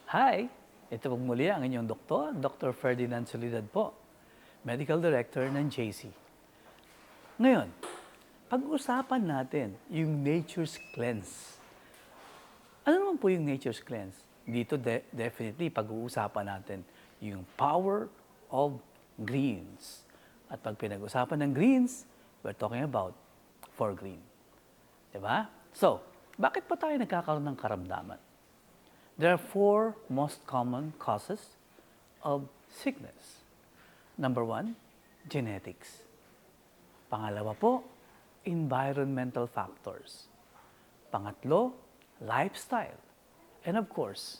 Hi! Ito po muli ang inyong doktor, Dr. Ferdinand Solidad po, Medical Director ng JC. Ngayon, pag-usapan natin yung Nature's Cleanse. Ano naman po yung Nature's Cleanse? Dito definitely pag-uusapan natin yung power of greens. At pag pinag-usapan ng greens, we're talking about 4 green. Diba? So, bakit pa tayo nagkakaroon ng karamdaman? There are 4 most common causes of sickness. Number 1, genetics. Pangalawa po, environmental factors. Pangatlo, lifestyle. And of course,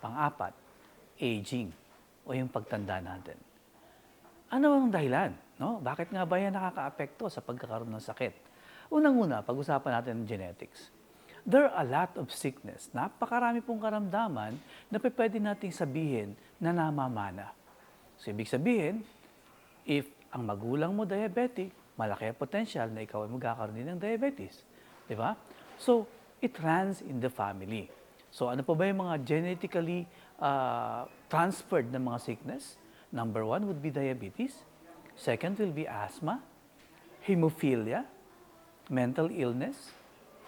pang-apat, aging o yung pagtanda natin. Ano ang dahilan? No? Bakit nga ba yan nakaka-apekto sa pagkakaroon ng sakit? Unang-una, pag-usapan natin ng genetics. There are a lot of sickness. Napakarami pong karamdaman na pwede nating sabihin na namamana. So, ibig sabihin, if ang magulang mo diabetic, malaki ang potential na ikaw ay magkakaroon din ng diabetes. Di ba? So, it runs in the family. So, ano po ba yung mga genetically transferred na mga sickness? Number 1 would be diabetes. Second will be asthma, hemophilia, mental illness,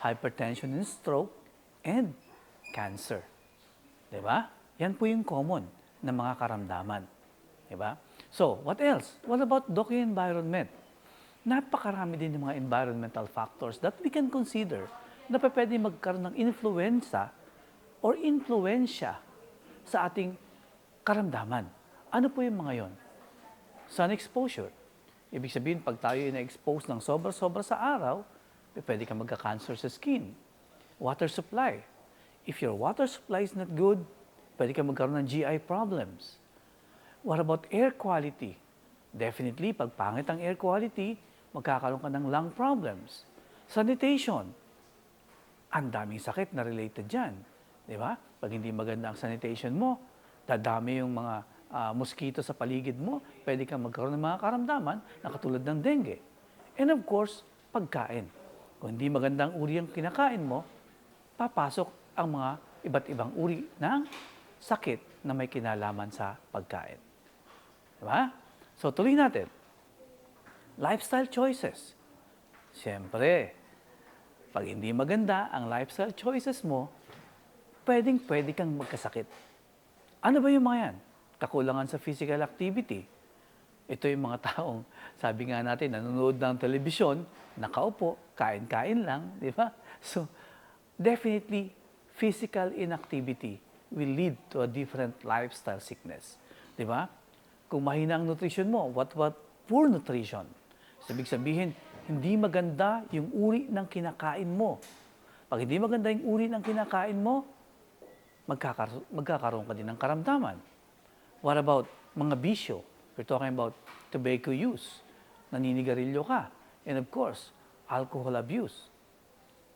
hypertension and stroke, and cancer. Diba? Yan po yung common na mga karamdaman. Diba? So, what else? What about the environment? Napakarami din ng mga environmental factors that we can consider na pwede magkaroon ng influensya or influensya sa ating karamdaman. Ano po yung mga yon? Sun exposure. Ibig sabihin, pag tayo na-expose ng sobra-sobra sa araw, pwede kang magka-cancer sa skin. Water supply. If your water supply is not good, pwede kang magkaroon ng GI problems. What about air quality? Definitely, pag pangit ang air quality, magkakaroon ka ng lung problems. Sanitation. Ang daming sakit na related dyan. Di ba? Pag hindi maganda ang sanitation mo, dadami yung mga mosquito sa paligid mo, pwede kang magkaroon ng mga karamdaman na katulad ng dengue. And of course, pagkain. Kung hindi magandang uri ang kinakain mo, papasok ang mga iba't ibang uri ng sakit na may kinalaman sa pagkain. Diba? So, tuloy natin. Lifestyle choices. Siyempre, pag hindi maganda ang lifestyle choices mo, pwede kang magkasakit. Ano ba yung mga yan? Kakulangan sa physical activity. Ito yung mga taong, sabi nga natin, nanonood ng telebisyon, nakaupo, kain-kain lang, di ba? So, definitely, physical inactivity will lead to a different lifestyle sickness. Di ba? Kung mahina ang nutrition mo, what poor nutrition? So, ibig sabihin, hindi maganda yung uri ng kinakain mo. Pag hindi maganda yung uri ng kinakain mo, magkakaroon ka din ng karamdaman. What about mga bisyo? We're talking about tobacco use. Naninigarilyo ka. And of course, alcohol abuse.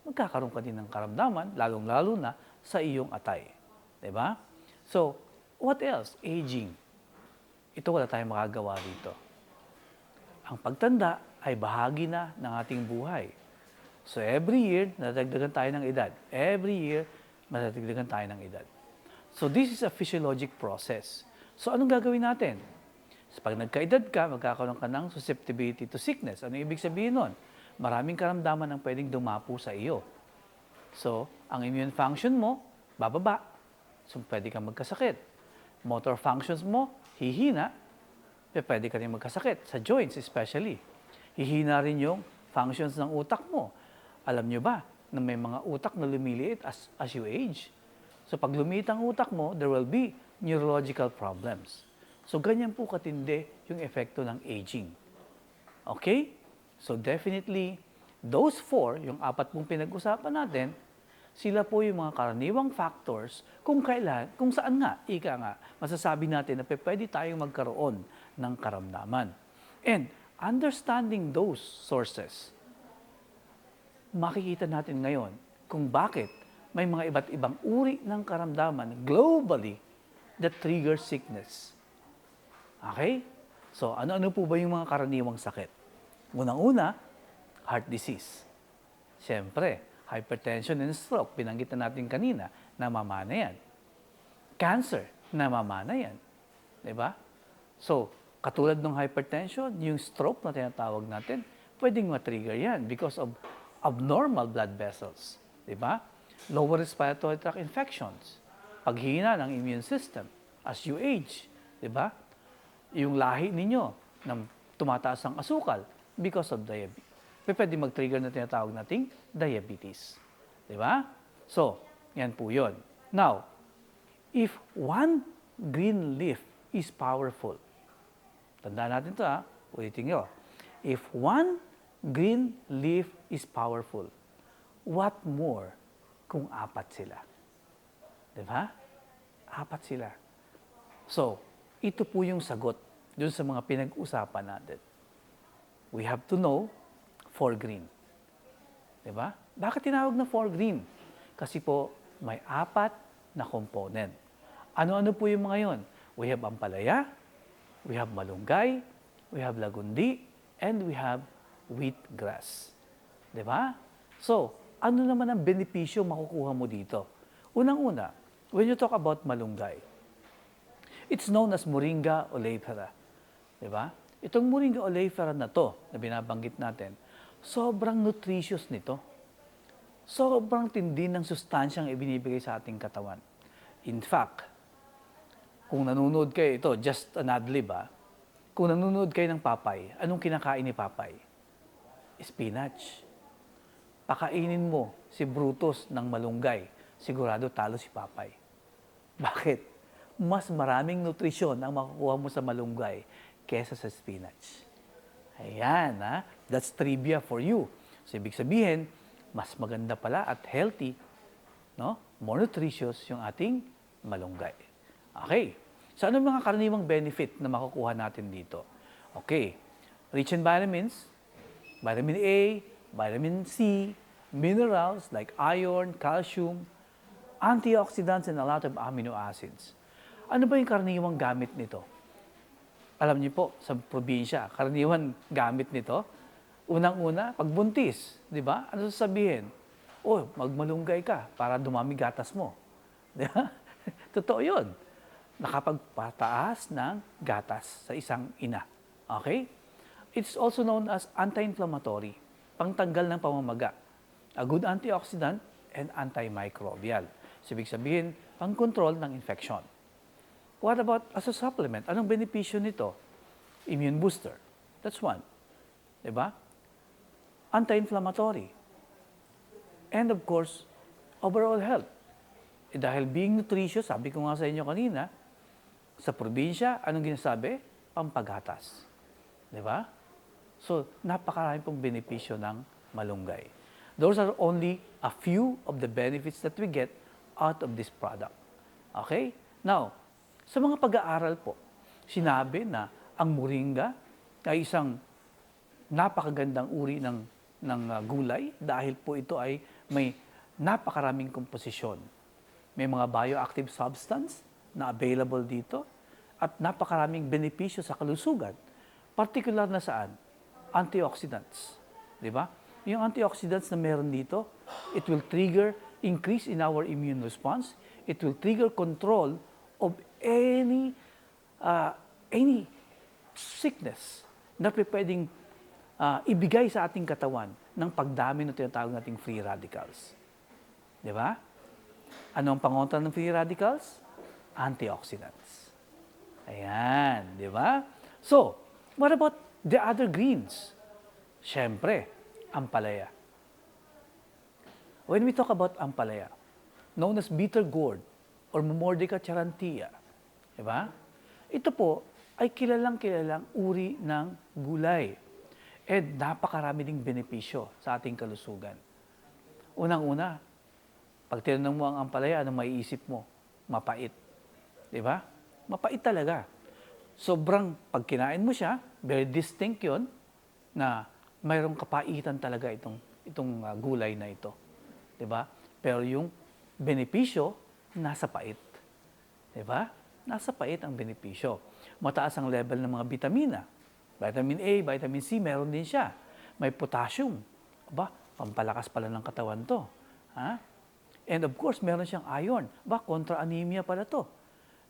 Magkakaroon ka din ng karamdaman, lalong-lalo na sa iyong atay. Diba? So, what else? Aging. Ito wala tayong makagawa rito. Ang pagtanda ay bahagi na ng ating buhay. So, every year, nadagdagan tayo ng edad. Every year, nadagdagan tayo ng edad. So, this is a physiologic process. So, anong gagawin natin? So, pag nagkaedad ka, magkakaroon ka ng susceptibility to sickness. Ano ibig sabihin nun? Maraming karamdaman ang pwedeng dumapo sa iyo. So, ang immune function mo, bababa. So, pwede kang magkasakit. Motor functions mo, hihina. Pwede ka rin magkasakit, sa joints especially. Hihina rin yung functions ng utak mo. Alam nyo ba na may mga utak na lumiliit as you age? So, pag lumiit ang utak mo, there will be neurological problems. So, ganyan po katindi yung epekto ng aging. Okay? So, definitely, those 4, yung 4 pong pinag-usapan natin, sila po yung mga karaniwang factors kung saan nga, masasabi natin na pwede tayong magkaroon ng karamdaman. And understanding those sources, makikita natin ngayon kung bakit may mga iba't ibang uri ng karamdaman globally that trigger sickness. Okay? So, ano-ano po ba yung mga karaniwang sakit? Unang-una, heart disease. Siyempre, hypertension and stroke, binanggit na natin kanina, namamana yan. cancer, namamana yan. Di ba? So, katulad ng hypertension, yung stroke na tinatawag natin, pwedeng matrigger yan because of abnormal blood vessels. Di ba? Lower respiratory tract infections, paghina ng immune system as you age. Di ba? Yung lahi ninyo na tumataas ang asukal because of diabetes. Pwede mag-trigger na tinatawag nating diabetes. Di ba? So, yan po yun. Now, if one green leaf is powerful, tandaan natin ito ulitin nyo. If one green leaf is powerful, what more kung apat sila? Di ba? Apat sila. So, ito po yung sagot dun sa mga pinag-usapan natin. We have to know for green. Diba? Bakit tinawag na for green? Kasi po, may apat na component. Ano-ano po yung mga yon? We have ampalaya, we have malunggay, we have lagundi, and we have wheatgrass. Diba? So, ano naman ang benepisyo makukuha mo dito? Unang-una, when you talk about malunggay, it's known as Moringa oleifera. Diba? Itong Moringa oleifera na to, na binabanggit natin, sobrang nutritious nito. Sobrang tindi ng sustansyang ibinibigay sa ating katawan. In fact, kung nanonood kayo, ito, just an adlib kung nanonood kayo ng papay, anong kinakain ni papay? Spinach. Pakainin mo si Brutus ng malunggay, sigurado talo si papay. Bakit? Mas maraming nutrisyon ang makukuha mo sa malunggay kesa sa spinach. Ayan, that's trivia for you. So, ibig sabihin, mas maganda pala at healthy, no? More nutritious yung ating malunggay. Okay. So, ano mga karaniwang benefit na makukuha natin dito? Okay. Rich in vitamins, vitamin A, vitamin C, minerals like iron, calcium, antioxidants, and a lot of amino acids. Ano ba yung karaniwang gamit nito? Alam niyo po, sa probinsya, karaniwan gamit nito, unang-una, pagbuntis, di ba? Ano sasabihin? Oh, magmalunggay ka para dumami gatas mo. Di ba? Totoo yun. Nakapagpataas ng gatas sa isang ina. Okay? It's also known as anti-inflammatory, pangtanggal ng pamamaga, a good antioxidant, and antimicrobial. So, ibig sabihin, pang-control ng infection. What about as a supplement? Anong benepisyo nito? Immune booster. That's one. Diba? Anti-inflammatory. And of course, overall health. Dahil being nutritious, sabi ko nga sa inyo kanina, sa probinsya, anong ginasabi? Pampagatas. Diba? So, napakarami pong benepisyo ng malunggay. Those are only a few of the benefits that we get out of this product. Okay? Now, sa mga pag-aaral po, sinabi na ang moringa ay isang napakagandang uri ng gulay dahil po ito ay may napakaraming komposisyon. May mga bioactive substance na available dito at napakaraming benepisyo sa kalusugan. Particular na saan? Antioxidants. Di ba? Yung antioxidants na meron dito, it will trigger increase in our immune response. It will trigger control of any sickness na pwedeng ibigay sa ating katawan ng pagdami ng tinatawag nating free radicals. Di ba? Ano ang pangontra ng free radicals? Antioxidants. Ayan, di ba? So, what about the other greens? Siyempre, ampalaya. When we talk about ampalaya, known as bitter gourd or Momordica charantia, di ba? Ito po ay kilalang uri ng gulay. And napakarami ding benepisyo sa ating kalusugan. Unang-una, pag tinanong mo ang ampalaya, anong maiisip mo? Mapait. Di ba? Mapait talaga. Sobrang, pag kinain mo siya, very distinct yun, na mayroong kapaitan talaga itong gulay na ito. Di ba? Pero yung benepisyo, nasa pait. Di ba? Nasa pait ang benepisyo. Mataas ang level ng mga vitamina. Vitamin A, vitamin C, meron din siya. May potassium. Aba, pampalakas pala ng katawan to. Ha? And of course, meron siyang iron. Kontra anemia pala to.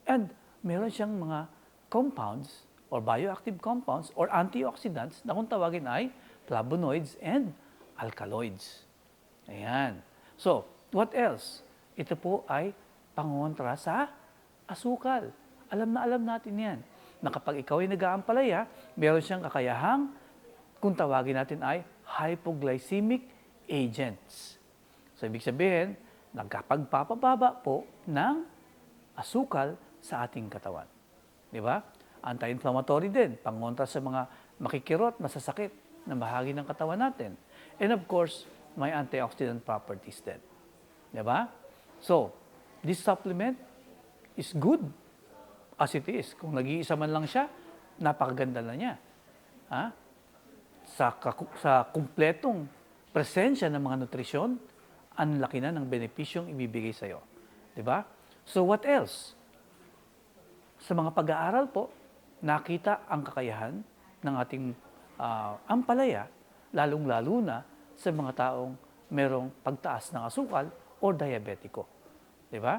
And meron siyang mga compounds or bioactive compounds or antioxidants na kung tawagin ay flavonoids and alkaloids. Ayan. So, what else? Ito po ay pangontra sa asukal. Alam na alam natin yan. Na kapag ikaw ay nag-aampalaya, meron siyang kakayahang, kung tawagin natin ay hypoglycemic agents. So, ibig sabihin, nagkapagpapababa po ng asukal sa ating katawan. Di ba? Anti-inflammatory din, pangontra sa mga makikirot, masasakit na bahagi ng katawan natin. And of course, may antioxidant properties din. Di ba? So, this supplement is good as it is. Kung nag-iisa man lang siya, napakaganda na niya. Ha? Sa kumpletong presensya ng mga nutrisyon, ang laki na ng benepisyong ibibigay sa iyo. Di ba? So what else? Sa mga pag-aaral po, nakita ang kakayahan ng ating ampalaya, lalong-lalo na sa mga taong merong pagtaas ng asukal o diabetiko. Di ba?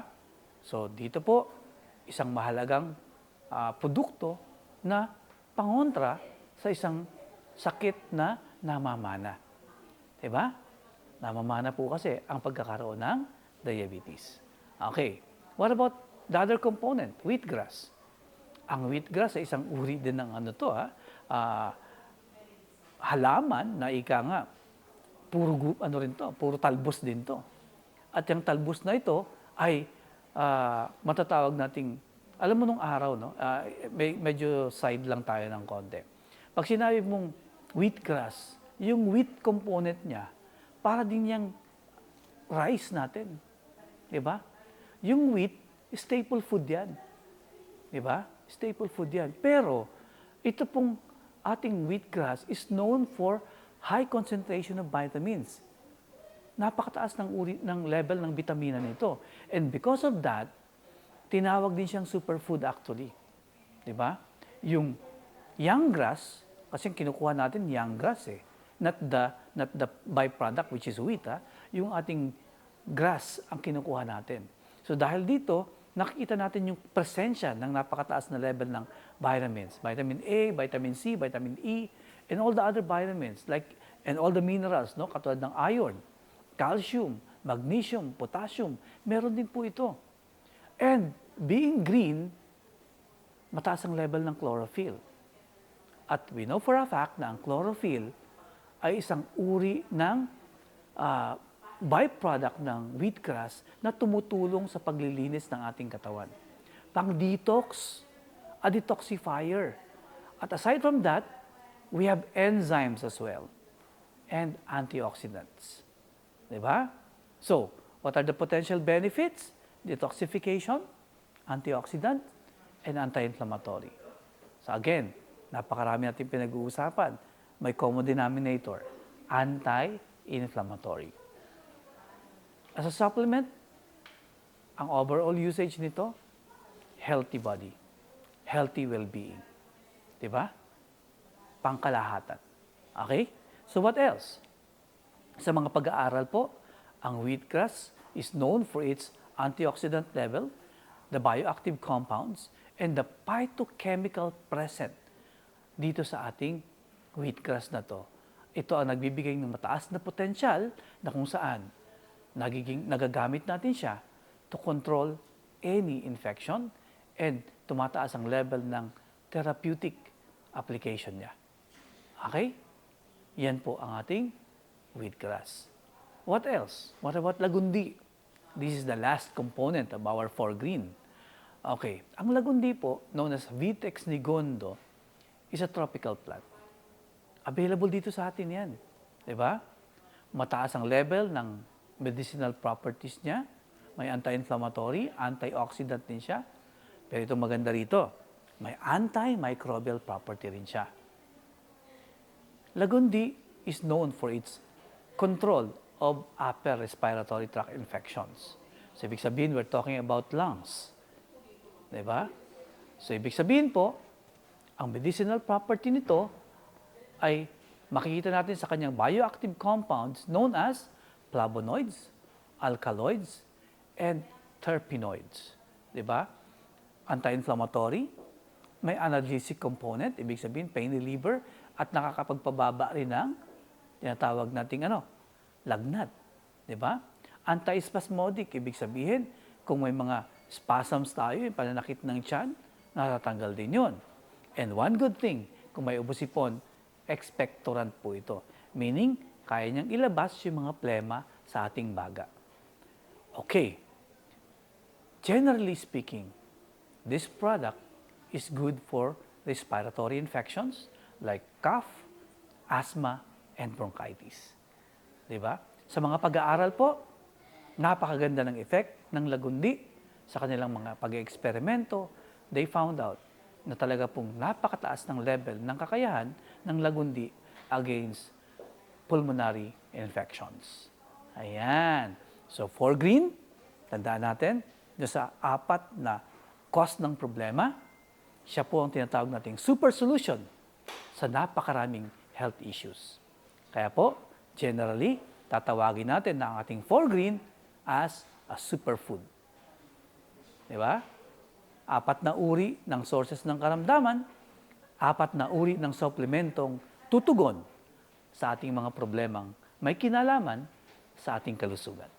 So dito po, isang mahalagang produkto na pangontra sa isang sakit na namamana. Di ba? Namamana po kasi ang pagkakaroon ng diabetes. Okay. What about the other component? Wheatgrass. Ang wheatgrass ay isang uri din ng halaman na ika nga, puro talbos din to. At yung talbos na ito ay matatawag nating, alam mo nung araw, no? Medyo side lang tayo ng konti. Pag sinabi mong wheatgrass, yung wheat component niya, para din yung rice natin. Diba? Yung wheat, staple food yan. Diba? Staple food yan. Pero, ito pong ating wheatgrass is known for high concentration of vitamins. Napakataas ng level ng bitamina nito. And because of that, tinawag din siyang superfood actually. Diba? Yung young grass, kasi kinukuha natin young grass eh. Not the byproduct which is wheat, yung ating grass ang kinukuha natin. So dahil dito, nakikita natin yung presensya ng napakataas na level ng vitamins. Vitamin A, vitamin C, vitamin E, and all the other vitamins, and all the minerals, no? Katulad ng iron, calcium, magnesium, potassium, meron din po ito. And being green, mataas ang level ng chlorophyll. At we know for a fact na ang chlorophyll ay isang uri ng byproduct ng wheatgrass na tumutulong sa paglilinis ng ating katawan. Pang-detox, a detoxifier. At aside from that, we have enzymes as well and antioxidants. Diba? So, what are the potential benefits? Detoxification, antioxidant, and anti-inflammatory. So again, napakarami natin pinag-uusapan. May common denominator, anti-inflammatory. As a supplement, ang overall usage nito, healthy body, healthy well-being. Diba? Pangkalahatan. Okay? So what else? Sa mga pag-aaral po, ang wheatgrass is known for its antioxidant level, the bioactive compounds, and the phytochemical present dito sa ating wheatgrass na to. Ito ang nagbibigay ng mataas na potensyal na kung saan nagagamit natin siya to control any infection and tumataas ang level ng therapeutic application niya. Okay? Yan po ang ating wheatgrass. What else? What about lagundi? This is the last component of our 4-green. Okay, ang lagundi po, known as Vitex nigondo, is a tropical plant. Available dito sa atin yan. Diba? Mataas ang level ng medicinal properties niya. May anti-inflammatory, antioxidant din siya. Pero ito maganda rito, may antimicrobial property rin siya. Lagundi is known for its control of upper respiratory tract infections. So, ibig sabihin, we're talking about lungs. Diba? So, ibig sabihin po, ang medicinal property nito ay makikita natin sa kanyang bioactive compounds known as flavonoids, alkaloids, and terpenoids. Diba? anti-inflammatory, may analgesic component, ibig sabihin pain reliever, at nakakapagpababa rin ng tinatawag nating lagnat. Di ba? Antispasmodic, ibig sabihin, kung may mga spasms tayo, yung pananakit ng tiyan, natatanggal din yun. And one good thing, kung may ubusipon, expectorant po ito. Meaning, kaya niyang ilabas yung mga plema sa ating baga. Okay. Generally speaking, this product is good for respiratory infections like cough, asthma, and bronchitis. Diba? Sa mga pag-aaral po, napakaganda ng effect ng lagundi sa kanilang mga pag-eksperimento. They found out na talaga pong napakataas ng level ng kakayahan ng lagundi against pulmonary infections. Ayan. So, for green, tandaan natin, doon sa 4 na cause ng problema, siya po ang tinatawag nating super solution sa napakaraming health issues. Kaya po, generally, tatawagin natin na ang ating for green as a superfood. Di ba? 4 na uri ng sources ng karamdaman, 4 na uri ng supplementong tutugon sa ating mga problemang may kinalaman sa ating kalusugan.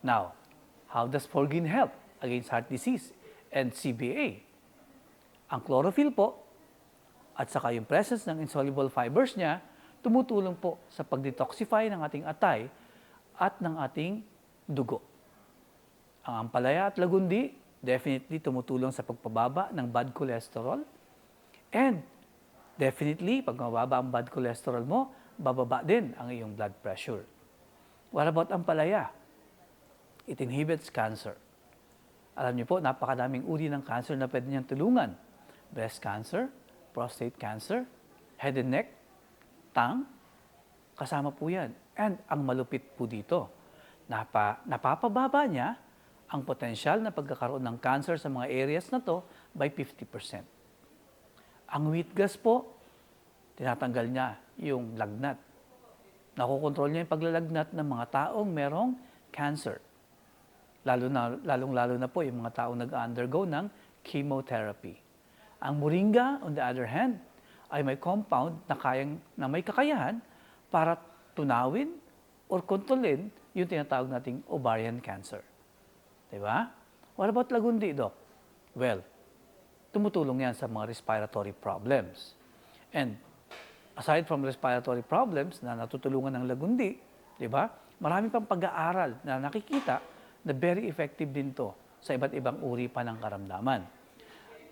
Now, how does Forgreen help against heart disease and CBA? Ang chlorophyll po at saka yung presence ng insoluble fibers niya tumutulong po sa pag-detoxify ng ating atay at ng ating dugo. Ang ampalaya at lagundi definitely tumutulong sa pagpababa ng bad cholesterol and definitely pag mababa ang bad cholesterol mo, bababa din ang iyong blood pressure. What about ampalaya? It inhibits cancer. Alam niyo po, napakadaming uri ng cancer na pwede niyang tulungan. Breast cancer, prostate cancer, head and neck, tongue, kasama po yan. And ang malupit po dito, napapababa niya ang potensyal na pagkakaroon ng cancer sa mga areas na to by 50%. Ang wheatgrass po, tinatanggal niya yung lagnat. Nakokontrol niya yung paglalagnat ng mga taong merong cancer. Lalong-lalo na po yung mga taong nag-undergo ng chemotherapy. Ang moringa, on the other hand, ay may compound na may kakayahan para tunawin or kontrolin yung tinatawag nating ovarian cancer. Diba? What about lagundi, Doc? Well, tumutulong yan sa mga respiratory problems. And aside from respiratory problems na natutulungan ng lagundi, diba? Marami pang pag-aaral na nakikita na very effective din to sa iba't ibang uri pa ng karamdaman.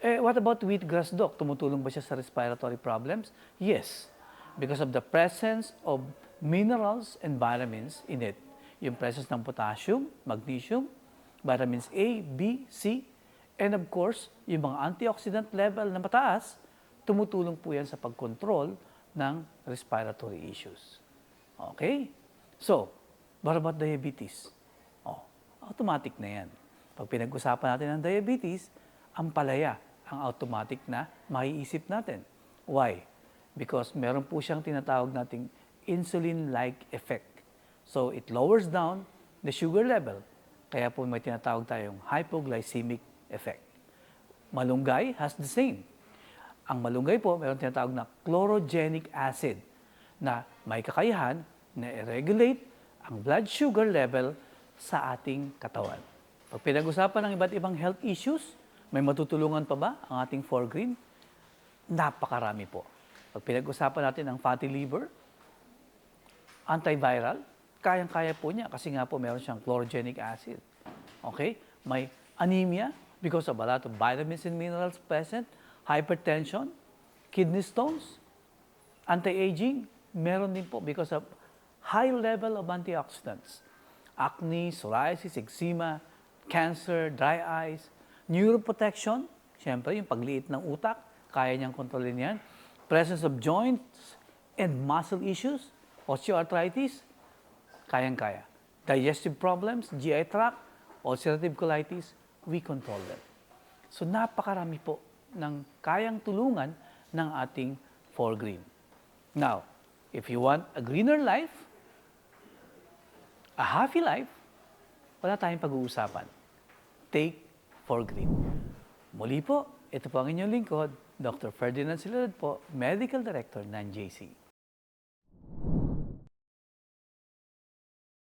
What about wheatgrass, Doc? Tumutulong ba siya sa respiratory problems? Yes, because of the presence of minerals and vitamins in it. Yung presence ng potassium, magnesium, vitamins A, B, C, and of course, yung mga antioxidant level na mataas, tumutulong po yan sa pagkontrol ng respiratory issues. Okay? So, what about diabetes? Automatic na yan. Pag pinag-usapan natin ang diabetes, ang palaya ang automatic na maiisip natin. Why? Because meron po siyang tinatawag nating insulin-like effect. So, it lowers down the sugar level. Kaya po may tinatawag tayong hypoglycemic effect. Malunggay has the same. Ang malunggay po, meron tinatawag na chlorogenic acid na may kakayahan na i-regulate ang blood sugar level sa ating katawan. Pag pinag-usapan ng iba't ibang health issues, may matutulungan pa ba ang ating Forgreen? Napakarami po. Pag pinag-usapan natin ang fatty liver, antiviral, kayang-kaya po niya kasi nga po meron siyang chlorogenic acid. Okay? May anemia because of a lot of vitamins and minerals present, hypertension, kidney stones, anti-aging, meron din po because of high level of antioxidants. Acne, psoriasis, eczema, cancer, dry eyes, neuroprotection, siyempre yung pagliit ng utak, kaya niyang kontrolin yan. Presence of joints and muscle issues, osteoarthritis, kayang-kaya. Digestive problems, GI tract, ulcerative colitis, we control them. So napakarami po ng kayang tulungan ng ating Forgreen. Now, if you want a greener life, a happy life, wala tayong pag-uusapan. Take for green. Muli po, ito po ang inyong lingkod, Dr. Ferdinand Soledad po, Medical Director ng JC.